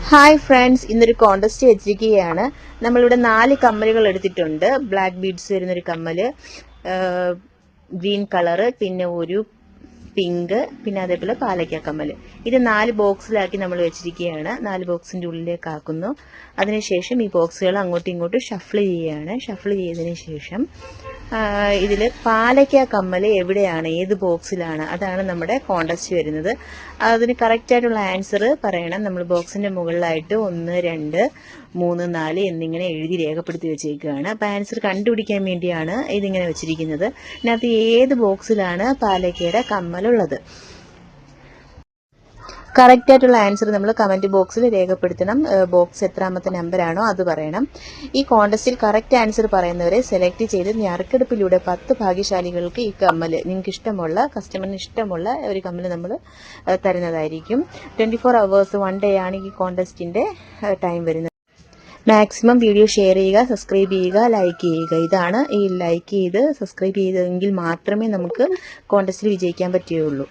Hi friends, ഇന്നൊരു contest വെച്ചിരിക്കുകയാണ്. നമ്മളിവിടെ 4 കമ്മലുകൾ എടുത്തിട്ടുണ്ട്. ബ്ലാക്ക് ബീഡ്സ് വരുന്നൊരു കമ്മല്, ഗ്രീൻ കളറ്, പിന്നെ ഒരു പിങ്ക്, പിന്നെ അതേപോലെ പാലക്ക കമ്മല്. ഇത് 4 ബോക്സിലാക്കി നമ്മൾ വെച്ചിരിക്കുകയാണ്. 4 ബോക്സിന്റെ ഉള്ളിലേക്ക് ആക്കുന്നു. അതിനുശേഷം ഈ ബോക്സുകൾ അങ്ങോട്ടും ഇങ്ങോട്ടും ഷഫിൾ ചെയ്യുകയാണ്. ഷഫിൾ ചെയ്തതിന് ശേഷം ഇതിൽ പാലക്ക കമ്മല് എവിടെയാണ്, ഏത് ബോക്സിലാണ്, അതാണ് നമ്മുടെ കോണ്ടസ്റ്റ് വരുന്നത്. അതിന് കറക്റ്റായിട്ടുള്ള ആൻസർ പറയണം. നമ്മൾ ബോക്സിന്റെ മുകളിലായിട്ട് 1, 2, 3, 4 എന്നിങ്ങനെ എഴുതി രേഖപ്പെടുത്തി വെച്ചേക്കുകയാണ്. അപ്പം ആൻസർ കണ്ടുപിടിക്കാൻ വേണ്ടിയാണ് ഇതിങ്ങനെ വെച്ചിരിക്കുന്നത്. ഇതിനകത്ത് ഏത് ബോക്സിലാണ് പാലക്കയുടെ കമ്മലുള്ളത്? കറക്റ്റ് ആയിട്ടുള്ള ആൻസർ നമ്മൾ കമന്റ് ബോക്സിൽ രേഖപ്പെടുത്തണം. ബോക്സ് എത്രാമത്തെ നമ്പറാണോ അത് പറയണം. ഈ കോണ്ടസ്റ്റിൽ കറക്റ്റ് ആൻസർ പറയുന്നവരെ സെലക്ട് ചെയ്ത് നറുക്കെടുപ്പിലൂടെ 10 ഭാഗ്യശാലികൾക്ക് ഈ കമ്മല്, നിങ്ങൾക്ക് ഇഷ്ടമുള്ള, കസ്റ്റമറിന് ഇഷ്ടമുള്ള ഒരു കമ്മല് നമ്മൾ തരുന്നതായിരിക്കും. 24 hours 1 day ആണ് ഈ കോണ്ടസ്റ്റിന്റെ ടൈം വരുന്നത്. മാക്സിമം വീഡിയോ ഷെയർ ചെയ്യുക, സബ്സ്ക്രൈബ് ചെയ്യുക, ലൈക്ക് ചെയ്യുക. ഇതാണ് ഈ ലൈക്ക് ചെയ്ത് സബ്സ്ക്രൈബ് ചെയ്തെങ്കിൽ മാത്രമേ നമുക്ക് കോണ്ടസ്റ്റിൽ വിജയിക്കാൻ പറ്റുകയുള്ളൂ.